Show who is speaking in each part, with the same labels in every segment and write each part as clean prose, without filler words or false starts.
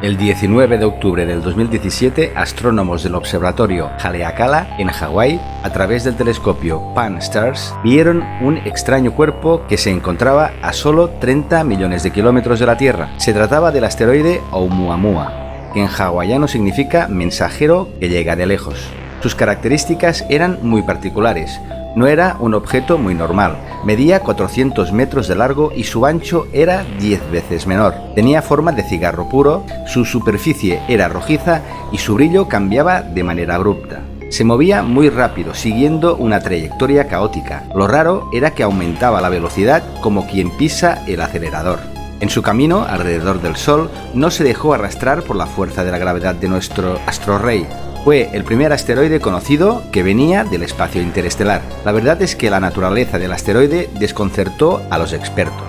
Speaker 1: El 19 de octubre del 2017, astrónomos del observatorio Haleakala, en Hawái, a través del telescopio Pan-STARRS, vieron un extraño cuerpo que se encontraba a solo 30 millones de kilómetros de la Tierra. Se trataba del asteroide Oumuamua, que en hawaiano significa mensajero que llega de lejos. Sus características eran muy particulares. No era un objeto muy normal, medía 400 metros de largo y su ancho era 10 veces menor. Tenía forma de cigarro puro, su superficie era rojiza y su brillo cambiaba de manera abrupta. Se movía muy rápido, siguiendo una trayectoria caótica. Lo raro era que aumentaba la velocidad como quien pisa el acelerador. En su camino alrededor del Sol no se dejó arrastrar por la fuerza de la gravedad de nuestro astro rey. Fue el primer asteroide conocido que venía del espacio interestelar. La verdad es que la naturaleza del asteroide desconcertó a los expertos.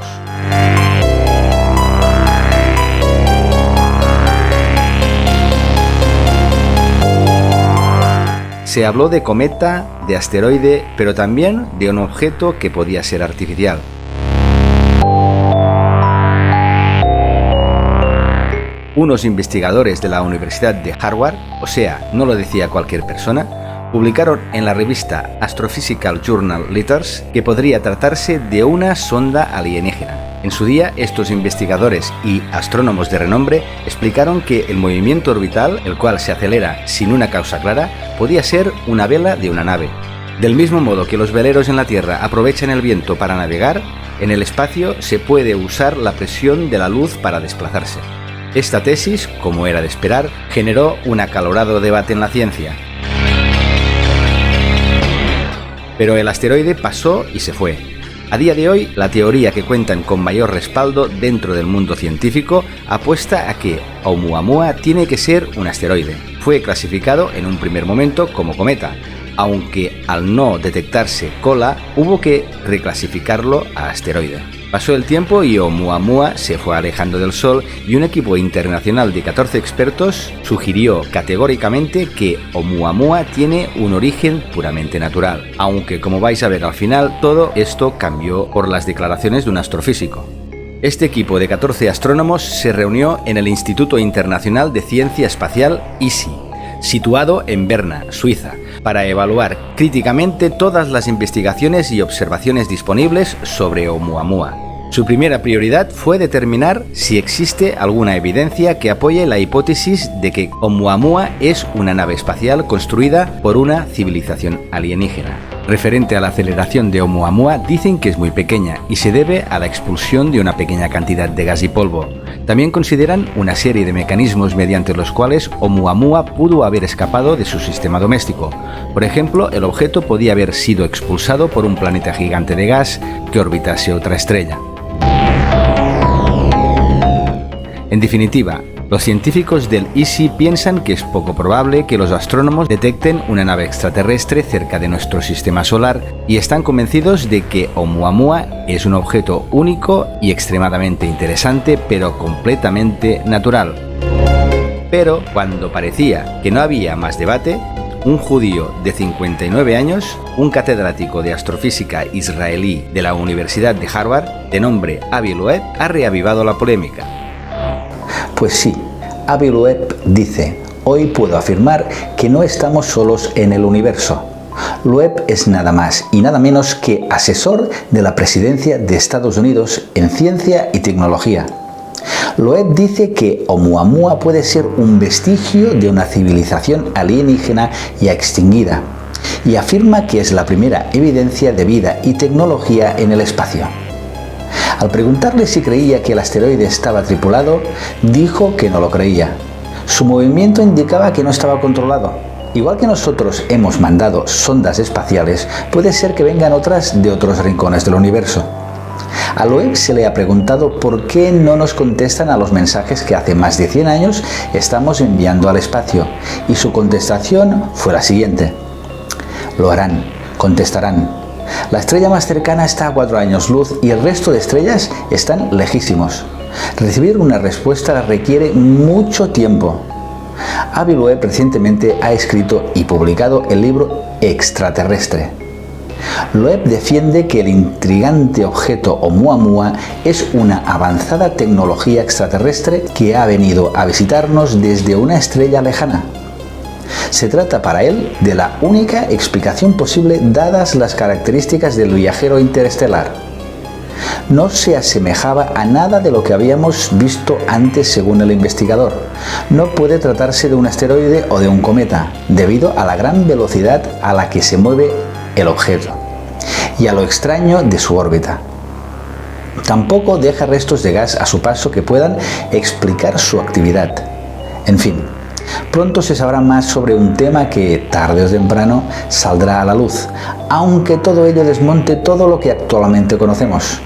Speaker 1: Se habló de cometa, de asteroide, pero también de un objeto que podía ser artificial. Unos investigadores de la Universidad de Harvard, o sea, no lo decía cualquier persona, publicaron en la revista Astrophysical Journal Letters que podría tratarse de una sonda alienígena. En su día, estos investigadores y astrónomos de renombre explicaron que el movimiento orbital, el cual se acelera sin una causa clara, podía ser una vela de una nave. Del mismo modo que los veleros en la Tierra aprovechan el viento para navegar, en el espacio se puede usar la presión de la luz para desplazarse. Esta tesis, como era de esperar, generó un acalorado debate en la ciencia. Pero el asteroide pasó y se fue. A día de hoy, la teoría que cuentan con mayor respaldo dentro del mundo científico apuesta a que Oumuamua tiene que ser un asteroide. Fue clasificado en un primer momento como cometa, aunque al no detectarse cola, hubo que reclasificarlo a asteroide. Pasó el tiempo y Oumuamua se fue alejando del Sol y un equipo internacional de 14 expertos sugirió categóricamente que Oumuamua tiene un origen puramente natural, aunque como vais a ver al final todo esto cambió por las declaraciones de un astrofísico. Este equipo de 14 astrónomos se reunió en el Instituto Internacional de Ciencia Espacial ISI, situado en Berna, Suiza, para evaluar críticamente todas las investigaciones y observaciones disponibles sobre Oumuamua. Su primera prioridad fue determinar si existe alguna evidencia que apoye la hipótesis de que Oumuamua es una nave espacial construida por una civilización alienígena. Referente a la aceleración de Oumuamua, dicen que es muy pequeña y se debe a la expulsión de una pequeña cantidad de gas y polvo. También consideran una serie de mecanismos mediante los cuales Oumuamua pudo haber escapado de su sistema doméstico. Por ejemplo, el objeto podía haber sido expulsado por un planeta gigante de gas que orbitase otra estrella. En definitiva, los científicos del ISI piensan que es poco probable que los astrónomos detecten una nave extraterrestre cerca de nuestro sistema solar y están convencidos de que Oumuamua es un objeto único y extremadamente interesante, pero completamente natural. Pero cuando parecía que no había más debate, un judío de 59 años, un catedrático de astrofísica israelí de la Universidad de Harvard, de nombre Avi Loeb, ha reavivado la polémica.
Speaker 2: Pues sí, Avi Loeb dice: hoy puedo afirmar que no estamos solos en el universo. Loeb es nada más y nada menos que asesor de la presidencia de Estados Unidos en ciencia y tecnología. Loeb dice que Oumuamua puede ser un vestigio de una civilización alienígena ya extinguida y afirma que es la primera evidencia de vida y tecnología en el espacio. Al preguntarle si creía que el asteroide estaba tripulado, dijo que no lo creía. Su movimiento indicaba que no estaba controlado. Igual que nosotros hemos mandado sondas espaciales, puede ser que vengan otras de otros rincones del universo. A Loeb se le ha preguntado por qué no nos contestan a los mensajes que hace más de 100 años estamos enviando al espacio, y su contestación fue la siguiente: lo harán, contestarán. La estrella más cercana está a 4 años luz y el resto de estrellas están lejísimos. Recibir una respuesta requiere mucho tiempo. Avi Loeb recientemente ha escrito y publicado el libro Extraterrestre. Loeb defiende que el intrigante objeto Oumuamua es una avanzada tecnología extraterrestre que ha venido a visitarnos desde una estrella lejana. Se trata para él de la única explicación posible dadas las características del viajero interestelar. No se asemejaba a nada de lo que habíamos visto antes según el investigador. No puede tratarse de un asteroide o de un cometa, debido a la gran velocidad a la que se mueve el objeto y a lo extraño de su órbita. Tampoco deja restos de gas a su paso que puedan explicar su actividad. En fin, pronto se sabrá más sobre un tema que, tarde o temprano, saldrá a la luz, aunque todo ello desmonte todo lo que actualmente conocemos.